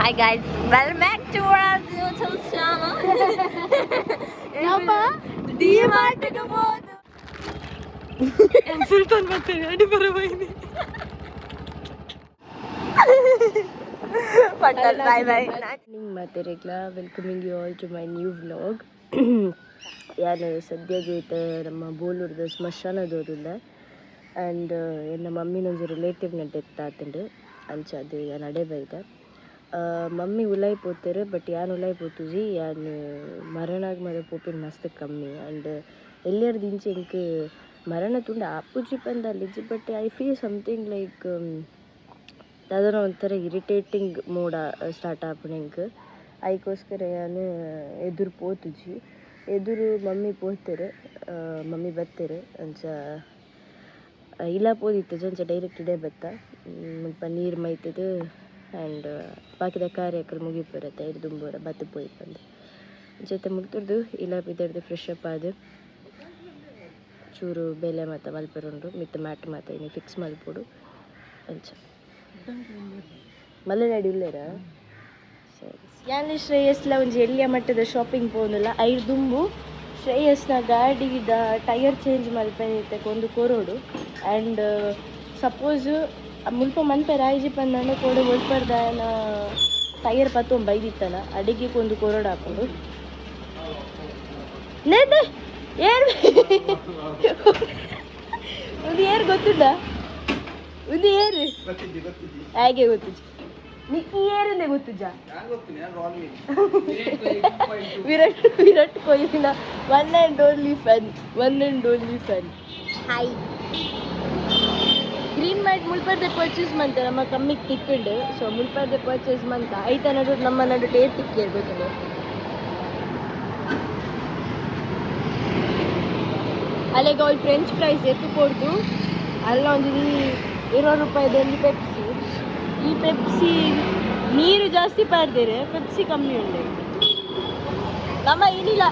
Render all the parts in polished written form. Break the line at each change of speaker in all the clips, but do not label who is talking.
Hi guys, welcome back to our YouTube channel. D-Mart ಗೆ ಹೋದು. ಸುಲ್ತಾನ್ ಮತ್ತೆ ಅಡಿ ಬರಬೈನಿ. Bye bye.
ಮತ್ತೆ ರೆಗ್ಲಾ welcoming you all to my new vlog. ನಾನು ಸದ್ಯಗೆ ನಮ್ಮ ಬೋಲೂರ್ದ ಸ್ಮಶಾನದವರಿಲ್ಲ ಆ್ಯಂಡ್ ನನ್ನ ಮಮ್ಮಿನೊಂದು ರಿಲೇಟಿವ್ನ ಡೆತ್ ಆತಂಡು ಅಂಚದು ಯಾನು ಅಡೆ ಬೈದ ಮಮ್ಮಿ ಉಲಾಯಿ ಪೋತಾರೆ ಬಟ್ ಯಾನು ಉಲಾಯಿ ಪೋತುಜಿ ಯಾನು ಮರಣಾಗ ಮದ ಪೋಪಿನ ಮಸ್ತ್ ಕಮ್ಮಿ ಆ್ಯಂಡ್ ಎಲ್ಲರದು ಇಂಚೆ ಇಂಕ್ ಮರಣ ತುಂಡ ಆಪುಜಿ ಪಂದ ಅಲ್ಲಿಜಿ but I feel something like ಅದರ ಒಂಥರ ಇರಿಟೇಟಿಂಗ್ ಮೋಡ ಸ್ಟಾರ್ಟ್ ಆಪುಣ ಇಂಕ್ ಅದಕ್ಕೋಸ್ಕರ ನಾನು ಎದುರು ಪೋತುಜಿ ಎದುರು ಮಮ್ಮಿ ಪೋತಾರೆ ಮಮ್ಮಿ ಬರ್ತಾರೆ ಅಂಚ ಇಲ್ಲ ಪೋದಿತ್ತು ಅಂಚ ಡೈರೆಕ್ಟ್ ಇಡೇ ಬತ್ತ ಮುಲ್ಪ ನೀರು ಮೈತದು ಆ್ಯಂಡ್ ಬಾಕಿದ ಕಾರ್ಯಕ್ರಮ ಮುಗಿಪುರತ್ತೆ ಐದು ದುಂಬೂರ ಬತ್ತು ಪೋಯಿ ಬಂದು ಜೊತೆ ಮುಗ್ದು ಇಲ್ಲ ಬಿದ್ದರ್ದು ಫ್ರೆಶ್ ಅಪ್ ಆದು ಚೂರು ಬೆಲೆ ಮತ್ತು ಮಲ್ಪೆರುಂಡು ಮಿತ್ತ ಮ್ಯಾಟ್ ಮತ್ತು ಇನ್ನು ಫಿಕ್ಸ್ ಮಲ್ಪೋಡು ಅಂಚ ಮಲೆನಾಡು ಇಲ್ಲೇರ ಸರಿ ಯಾನು ಶ್ರೇಯಸ್ಲ ಒಂಜಿ ಎಲ್ಲಿಯ ಮಟ್ಟದ ಶಾಪಿಂಗ್ ಪೋನುಲ್ಲ ಐದು ದುಂಬು ಶ್ರೇಯಸ್ನ ಗಾಡಿದ ಟೈರ್ ಚೇಂಜ್ ಮಲ್ಪೆನಿತ್ತೆ ಒಂದು ಕೊರೋಡು ಆ್ಯಂಡ್ ಸಪೋಸ್ ಮುಲ್ಪ ಮನ್ಪೆ ರಾಯಿಜಿ ಪಂದಂಡ ಕೊಡು ಒಲ್ಪರ್ದಾಯನ ಟೈರ್ ಪತ್ತು ಬೈದಿತ್ತನ ಅಡಿಗೆ ಒಂದು ಕೊರೋಡು ಹಾಕೊಂಡು ನೇದೆ ಏರ್ ಒಂದು ಏರು ಗೊತ್ತುಂಡ ಒಂದು ಏರು ಹಾಗೆ ಗೊತ್ತುಜ ನೀ ಈ ಏರಿಂದೆ ಗೊತ್ತುಜ ವಿರಾಟ್ ಕೊಹ್ಲಿನ one and only fan hi green mat ಮುಲ್ಪರ್ದೆ ಪರ್ಚೇಸ್ ಮಂತ ನಮ್ಮ ಕಮ್ಮಿಗೆ ತಿಕ್ಕಿಂಡು ಸೊ ಮುಲ್ಪರ್ದೆ ಪರ್ಚೇಸ್ ಮಂತ ಐತ ನಡು ನಮ್ಮ ನಡು ಟೇರ್ ತಿಕ್ಕಿ ಗೊತ್ತಿಲ್ಲ ಅಲ್ಲಿಗೆ ಅವ್ಳು ಫ್ರೆಂಚ್ ಫ್ರೈಸ್ ಎತ್ತು ಕೊಡ್ದು ಅಲ್ಲ ಒಂದು ₹20 ಪೆಪ್ಸಿ ಈ ಪೆಪ್ಸಿ ನೀರು ಜಾಸ್ತಿ ಪಾಡ್ದೇರೆ ಪೆಪ್ಸಿ ಕಮ್ಮಿ ಉಂಡೆ ನಮ್ಮ ಏನಿಲ್ಲ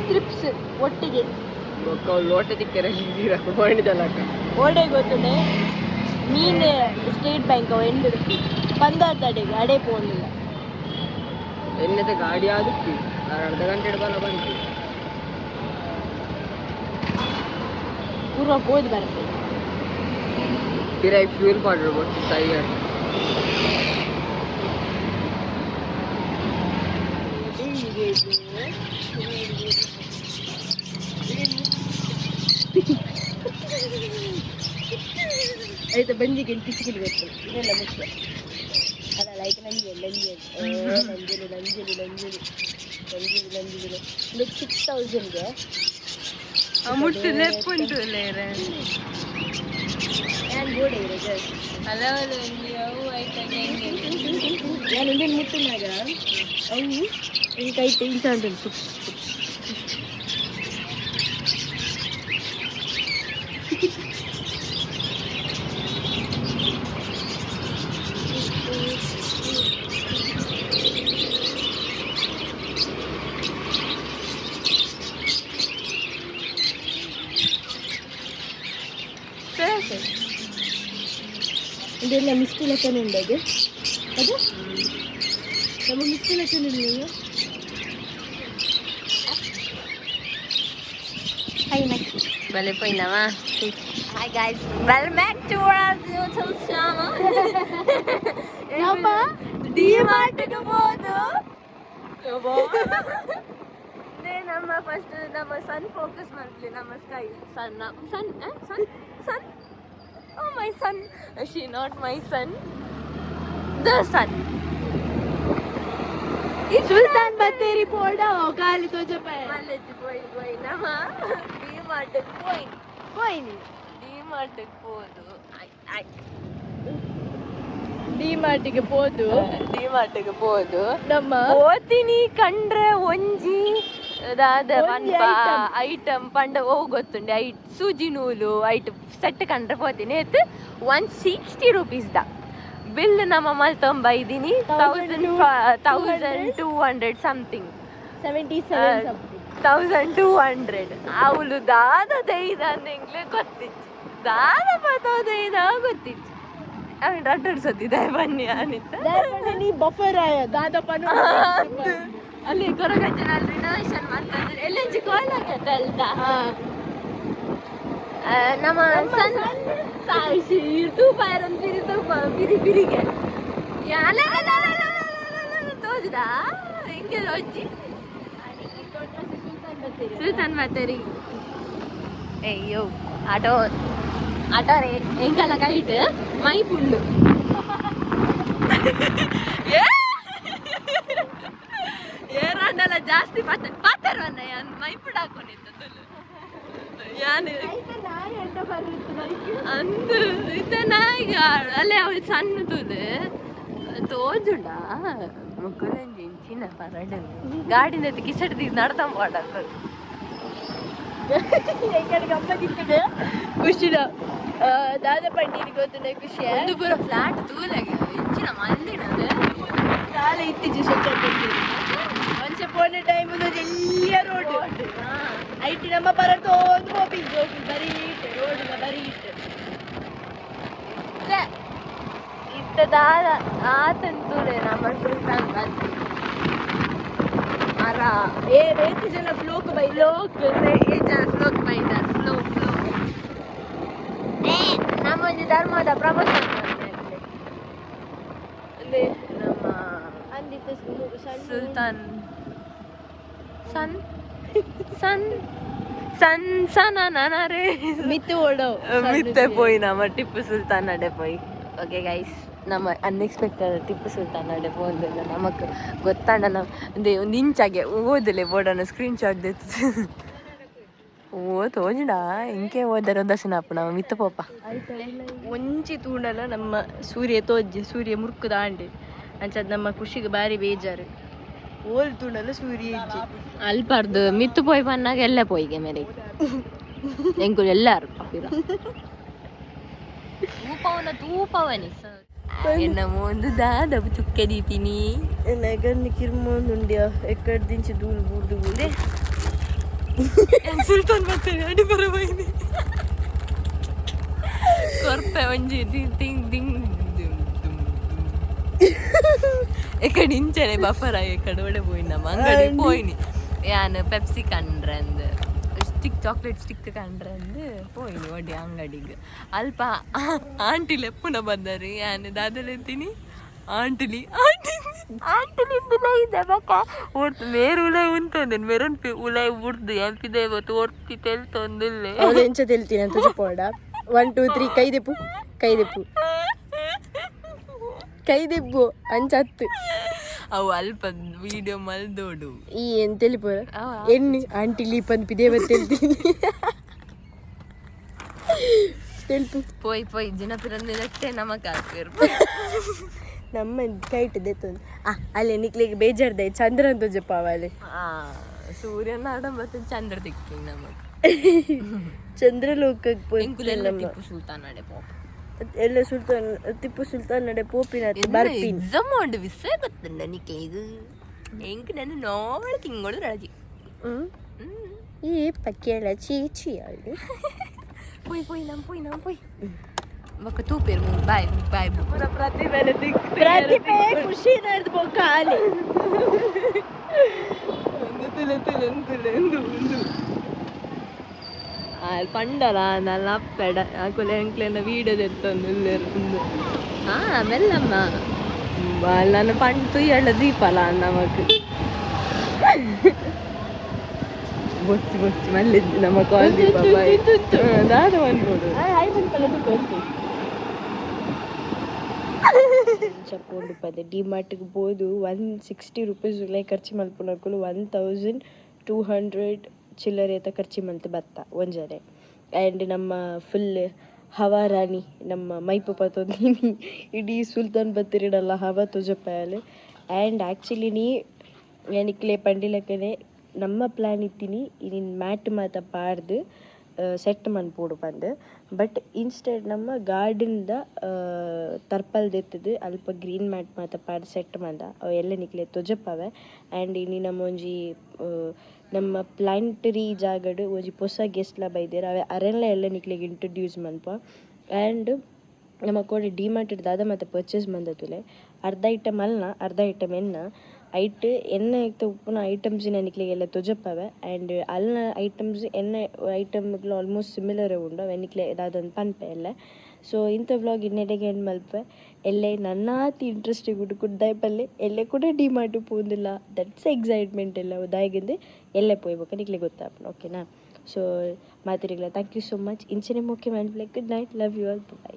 ಟ್ರಿಪ್ಸ್ ಒಟ್ಟಿಗೆ
ಲೋಟ ತಿಕ್ಕರೆ ಮಾಡಿದಲ್ಲ
ಓಡೆ ಗೊತ್ತುಂಡೆ ಮೀನು ಸ್ಟೇಟ್ ಬ್ಯಾಂಕ್ ಅವ ಎಂಡು ಬಂದಾದ ಅಡೆಗೆ ಅಡೆ ಪೋನಿಲ್ಲ
ಎನ್ನದ ಗಾಡಿ ಆದಕ್ಕೆ ಅರ್ಧ ಗಂಟೆ ಬಲ ಬಂತು
ಪೂರ್ವ ಹೋದ್ ಬರ್ತದೆ
ತಿರಾಗಿ ಫ್ಯೂಲ್ ಮಾಡಿರ್ಬೋದು ಸೈಡ್
ಆಯ್ತಾ ಬಂಜಿಗೆ ಟಿಚ್ಕಿಲ್ ಬೇಕು ಇದೆಲ್ಲ ಮುಖ್ಯ ಅಲ್ಲ ಲೈಕ್ ನಂಜಲು ಲೈಕ್ 6,000ಗೆ
ಮುಟ್ಟು ಲೆಪ್ಪುಂಟು
ನಾನು ಗೋಡೆ ಇರೋದು ನಾನು ಒಂದೇನು ಮುಟ್ಟಿನಾಗ ಅವು ಹಿಂಗೆ ಕೈ ಇಂತ ಉಂಟು ಇದೆಲ್ಲ ಮಿಸ್ಟಿ ಲೆಕ್ಕನ ಉಂಡದು ಅದು ನಮ್ಮ ಮಿಸ್ಟಿ ಲೆಕ್ಕನ ಉಂಡು
Hi next.
ಬಲೆ ಪೈನವ
Hi guys, welcome back to our YouTube channel.
ನಮ್ಮ
D-Mart ಗೆ ಹೋದು. ನಮ್ಮ ಫಸ್ಟ್ ನಮ್ಮ ಸನ್ ಫೋಕಸ್ ಮಾಡ್ಲಿ ನಮ್ಮ sky sun oh my son she not my son the sun
Sultan Battery ಪೋಡ ಕಾಲಿ ತೋಜಪ
ಮಲ್ಲೆಜಿ போய் ನಮ್ಮ D-Mart ಗೆ
ಹೋಯ್ನಿ
D-Mart ಗೆ ಹೋದು
ಡಿ-ಮಾರ್ಟಿಗೆ ಹೋದು ನಮ್ಮ
ಓತಿನಿ ಕಂಡ್ರೆ ಒಂಜಿ ದಾದ ಪನ್ಪ ಐಟಮ್ ಪಂಡ ಗೊತ್ತುಂಡೆ ಸೂಜಿ ನೂಲು ಐಟ್ ಸೆಟ್ ಕಂಡ್ರೆ ಪೋತೀನಿ ಎತ್ತು ₹160 ದ ಬಿಲ್ ನಮ್ಮ ಮಲ್ತೊಂಬೈದಿನಿ 1200 ಸಮಥಿಂಗ್ 1200 ಅವಳು ದಾದ ದೈದ ಅಂದೆಂಗ್ಲೆ ಗೊತ್ತಿತ್ತು ದಾದ ಪತೋದೈದ ಗೊತ್ತಿತ್ತು ಅವನ್ ರಡ್ಡು ಸತ್ತಿದೆ ಬನ್ನಿ ಅನಿತ
ನೀ ಬಫರ್ ಆಯ ದಾದಪ್ಪನ
ಅಲ್ಲಿ ಕೊರಗಜ್ಜನಲ್ಲಿ ರಿನೋವೇಷನ್ ಮಾಡ್ತಾರೆ ಎಲ್ಲೆಂಜಿ ಕೋಲಾಗತ್ತೆ ಅಲ್ದ ನಮ್ಮ ಸಣ್ಣ ಸಾಯಿಸಿ ತೂಪಾಯರನ್ ಬಿರಿ ಬಿರಿಗೆ ತೋಜುದಾ ಹೆಂಗೆ ಅಜ್ಜಿ ಸುಲ್ತಾನ್ ಬತ್ತೇರಿ ಅಯ್ಯೋ ಆಟೋ ರೇ ಹೆಂಗಲ್ಲ ಕೈಟ್ ಮೈ ಪುಲ್ಲು ಏರಣ್ಣಲ್ಲ ಜಾಸ್ತಿ ಪಾತರ್ವನ್ನ ಯಾನ್ ಮೈ ಪುಡ್ ಹಾಕೊಂಡಿತ್ತು ಯಾನು ಅಂದು ಇತ್ತನ ಈಗ ಅಲ್ಲೇ ಅವಳು ಸಣ್ಣ ತುಲು ತೋಜುಂಡ ಮುಕ್ಕಲಂಜಿ ಇಂಚಿನ ಪರಡು ಗಾಡಿನ ಕಿಸಡ್ದು ನಡ್ತಾ ಮಾಡಕ್ಕೆ
ಗಮ್ಮತ್ತಿತ್ತು ಖುಷಿನ ದಾದ ಪಂಡಿಗೆ ಗೊತ್ತಿದೆ ಖುಷಿ
ಒಂದು ಪೂರ ಫ್ಲಾಟ್ ತೂಲಾಗ ಇಂಚಿನ ಮಲ್ಲಿನದು
ನಾಳೆ ಇತ್ತೀಚೆ ಸ್ವಚ್ಛ ಮಂಚ ಪೋನ ಟೈಮ್ ಎಲ್ಲಿಯ ರೋಡ್ ಐಟಿ ನಮ್ಮ ಪರ ತೋದು ಹೋಗಿ ಬರೀ ಇಟ್ಟು ರೋಡಿನ ಬರೀ ಇಟ್ಟು
ಇತ್ತದಾದ ಆತಂತೂಲೆ ನಮ್ಮ ಸುಲ್ತಾನ್ ಬಂದು ಮರ
ರೇತು ಜನ ಫ್ಲೋಕ್ ಬೈ
ಜನ ಫ್ಲೋಕ್ ಬೈದಾರ ಫ್ಲೋ ನಮ್ಮ ಒಂದು ಧರ್ಮದ ಪ್ರಮೋಷನ್ ಅಂದ್ರೆ ನಮ್ಮ
ಅಂದಿತ್ತು
ಸುಲ್ತಾನ್ ಸನ್
ಮಿತ್ತು ಓಡೋ
ಮಿತ್ತೆ போய் நம்ம ಟಿಪ್ಪು ಸುಲ್ತಾನ್ ನಡೆ போய் ಓಕೆ ಗೈಸ್ ನಮ್ಮ ಅನ್ಎಕ್ಸ್ಪೆಕ್ಟೆಡ್ ಟಿಪ್ಪು ಸುಲ್ತಾನ್ ನಡೆ போகுது நமக்கு ಗೊತ್ತಾಂಡ ನಾವು ಒಂದು ಇಂಚಾಗೆ ಓದಲೆ ಬೋರ್ಡನ್ನು ಸ್ಕ್ರೀನ್ ಶಾಟ್ ದೆತ್ತು ಓ ತೋಜುಂಡ ಇಂಕೆ ಓದರ ದರ್ಶನಪ್ಪ ನಾವು ಮಿತ್ತ ಪೋಪ
ಒಂಚಿ ತೂಂಡಲ ನಮ್ಮ ಸೂರ್ಯ ತೋಜ್ಜಿ ಸೂರ್ಯ ಮುರ್ಕುದ ಆಂಡೆ ಅಂಚದ್ ನಮ್ಮ ಖುಷಿಗೆ ಬಾರಿ ಬೇಜಾರು ಓಲ್ ತೂಂಡಲ ಸೂರ್ಯ ಇಜ್ಜಿ
ಅಲ್ಪಾರ್ದು ಮಿತ್ತು ಪೋಯ್ ಪನ್ನಾಗ ಎಲ್ಲ ಪೋಯ್ಗೆ ಮೇರೆ ಎಂಕುಲು ಎಲ್ಲಾರು ತೂಪವನಿ ಎನ್ನ ಒಂದು ದಾದ ಚುಕ್ಕೆ ದೀಪಿನಿ
ನಗನ್ ಕಿರ್ಮೋಂದುಂಡ್ಯ ಎಕ್ಕಡ್ ದಿಂಚಿ ಧೂಳು ಬೂರ್ದು ಬೂದೆ
ಸುಲ್ತಾನ್ ಮತ್ತೆ ಅಡಿ ಬರಬೈನಿ ಕೊರ್ಪೆ ಒಂಜಿ ದಿಂಗ್ ದಿಂಗ್ ಎಕಡೆ ಇಂಚನೆ ಬಫರ ಎಕಡೆ ಒಡೆ ಪೋಯಿನ ನಮ್ಮ ಅಂಗಡಿ ಪೋಯಿನಿ ಯಾನು ಪೆಪ್ಸಿ ಕಂಡ್ರೆ ಅಂದ್ ಸ್ಟಿಕ್ ಚಾಕ್ಲೇಟ್ ಸ್ಟಿಕ್ ಕಂಡ್ರೆ ಅಂದ್ ಪೋಯಿನಿ ಒಡ್ಡಿ ಅಂಗಡಿಗೆ ಅಲ್ಪ ಆಂಟಿ ಲೆಪ್ಪುನ ಬಂದರಿ ಯಾನು ದಾದಲೆತ್ತೀನಿ ಆಂಟಿಲಿ ಇದೆ ಬಕ್ಕ ಓಡ್ತು ಮೇರು ಉಲಾಯ್ ಉಂತಂದೇನು ಮೆರನ್ ಉಲಾಯ್ ಉಡ್ದು ಎಂಪಿದೆ ಇವತ್ತು ಓಡ್ತಿ ತೆಲ್ತೊಂದಿಲ್ಲೇ
ಅವಳು ಎಂಚ ತೆಲ್ತೀನಿ ಅಂತ ಚುಪ್ಪೋಡ 1 2 3 ಕೈದೆಪ್ಪು ಅಂಚತ್ತು
ಅವು ಅಲ್ಪ ವಿಡಿಯೋ ಮಲ್ದೋಡು
ಈ ಏನ್ ತೆಲಿಪೋರ ಎಣ್ಣೆ ಆಂಟಿ ಲೀಪನ್ ಪಿದೇವ ತೆಲ್ತೀನಿ ತೆಲ್ಪು
ಪೋಯ್ ಜನ ಪಿರಂದಿನಷ್ಟೇ ನಮಕ್ ಹಾಕ್ತಿರು
ನಮ್ಮ ಕೈಟ್ ದೆತ್ತೊಂದು ಅಲ್ಲೇ ನಿಕ್ಲಿಗೆ ಬೇಜಾರ್ದೆ ಚಂದ್ರ ಅಂತ ಜಪ್ಪ ಅವಲೆ
ಸೂರ್ಯನ ಆಡಂಬತ್ತ ಚಂದ್ರ ದಿಕ್ಕಿ ನಮಗ್
ಚಂದ್ರಲೋಕಕ್ಕೆ
ಟಿಪ್ಪು ಸುಲ್ತಾನ್ ನಡೆ ಪೋಪ
ಎಲ್ಲ ಸುಲ್ತಾನ್ ಟಿಪ್ಪು ಸುಲ್ತಾನ್ ನಡೆ ಪೋಪಿನ ಬರ್ಪಿನ್
ಎಕ್ಸಾಮ್ ಉಂಡು ವಿಷಯ ಗೊತ್ತುಂಡ ನಿಕ್ಲಿಗೆ ಹೆಂಗ್ ನಾನು ನೋಡ ತಿಂಗಳು ರಜೆ
ಈ ಪಕ್ಕೇಳ ಚೀಚಿ ಅವಳು
ಪೋಯ್ ಮಕ್ಕ ತೂಪೇರು ಬಾಯ್
ಪ್ರತಿಭೆ ಖುಷಿ ನಡೆದು ಖಾಲಿ
ಪಂಡಲ ನಲ್ಲ ಪೆಡ ಆಕುಲೆ ಎಂಕ್ಲೆನ ವೀಡಿಯೋ ತೆತ್ತೊಂದು ಮೆಲ್ಲಮ್ಮ ನನ್ನ ಪಂಟು ಎಳ್ಳ ದೀಪಲ್ಲ ನಮಕ್ ಬೊಚ್ಚಿ ಮಲ್ಲಿದ್ದು ನಮ್ಮ ಕಾಲ್ ದೀಪ ದಾದ ಅನ್ಬೋದು
ಚಪ್ಕೊಂಡು ಪದೆ ಡಿಮಾರ್ಟ್ಗೆ ಬೋದು 160 ರೂಪೀಸ್ ಉಳ್ಳೆ ಖರ್ಚು ಮಲ್ಪುನಕ್ಕಲು 1200 ಚಿಲ್ಲರೆ ಅಂತ ಖರ್ಚು ಮಲ್ತು ಬತ್ತ ಒಂಜರೆ ಆ್ಯಂಡ್ ನಮ್ಮ ಫುಲ್ ಹವಾರಾಣಿ ನಮ್ಮ ಮೈಪಪ್ಪ ತೊಂದಿನಿ ಇಡೀ ಸುಲ್ತಾನ್ ಬತ್ತಿರಿಡಲ್ಲ ಹವಾ ತೊಜಪ್ಪಾಯಲು ಆ್ಯಂಡ್ ಆ್ಯಕ್ಚುಲಿ ಏನಿಕ್ಲೆ ಪಂಡಿಲಕ್ಕನೆ ನಮ್ಮ ಪ್ಲ್ಯಾನ್ ಇತ್ತೀನಿ ಇನ್ನು ಮ್ಯಾಟ್ ಮಾತ ಪಾಡ್ದು ಸೆಟ್ ಮನ್ಪೋಡು ಬಂದು ಬಟ್ ಇನ್ಸ್ಟೆಡ್ ನಮ್ಮ ಗಾರ್ಡನ್ದ ತರ್ಪಲ್ದೆತ್ತದು ಅಲ್ಪ ಗ್ರೀನ್ ಮ್ಯಾಟ್ ಮಾತ ಪಾಡ್ ಸೆಟ್ ಮಂದ ಅವು ಎಲ್ಲ ನಿಕ್ಲೆ ತೊಜಪ್ಪವೆ ಆ್ಯಂಡ್ ಇನ್ನು ನಮ್ಮ ಒಂಜಿ ನಮ್ಮ ಪ್ಲಾಂಟರಿ ಜಾಗಡು ಒಂಜಿ ಹೊಸ ಗೆಸ್ಟ್ಲ ಬೈದೇರು ಅವೆ ಅರೆಲ್ಲ ಎಲ್ಲ ನಿಕ್ಲೆಗೆ ಇಂಟ್ರೊಡ್ಯೂಸ್ ಮನ್ಪ ಆ್ಯಂಡ್ ನಮ್ಮ ಕೋಡೆ ಡಿಮಾರ್ಟ್ ದಾದ ಮತ್ತೆ ಪರ್ಚೇಸ್ ಬಂದತುಲೆ ಅರ್ಧ ಐಟಮ್ ಅಲ್ಲ ಅರ್ಧ ಐಟಮ್ ಎಣ್ಣೆ ಇತ್ತು ಉಪ್ಪುನ ಐಟಮ್ಸ್ ನೆನಿಕ್ಲೆಗೆಲ್ಲ ತೊಜಪ್ಪವೆ ಆ್ಯಂಡ್ ಅಲ್ಲ ಐಟಮ್ಸ್ ಎಣ್ಣೆ ಐಟಮ್ಗಳು ಆಲ್ಮೋಸ್ಟ್ ಸಿಮಿಲರೇ ಉಂಡು ವೆನಿಕ್ಲೆ ದಾದೊಂದು ಪನ್ಪೆ ಎಲ್ಲ ಸೊ ಇಂಥ ವ್ಲಾಗ್ ಇನ್ನೆಡೆಗೆ ಏನು ಮಲ್ಪೆ ಎಲ್ಲೇ ನನ್ನಾತಿ ಇಂಟ್ರೆಸ್ಟಿಂಗ್ ಉಂಟು ಕುಡ್ದಾಯ್ಪಲ್ಲಿ ಎಲ್ಲೇ ಕೂಡ ಡಿಮಾರ್ಟ್ ಪೋಂದಿಲ್ಲ ದಟ್ಸ್ ಎಕ್ಸೈಟ್ಮೆಂಟ್ ಎಲ್ಲ ಉದಾಯಗಿಂದು ಎಲ್ಲೇ ಪೋಯ್ಬೇಕು ನಿಕ್ಲೆ ಗೊತ್ತಾಗ್ನು ಓಕೆನಾ ಸೊ ಮಾತಿರಿಗ್ಲ ಥ್ಯಾಂಕ್ ಯು ಸೋ ಮಚ್ ಇಂಚನೆ ಮುಖ್ಯ ಮಾಡ್ಬೇಕು good night love you all by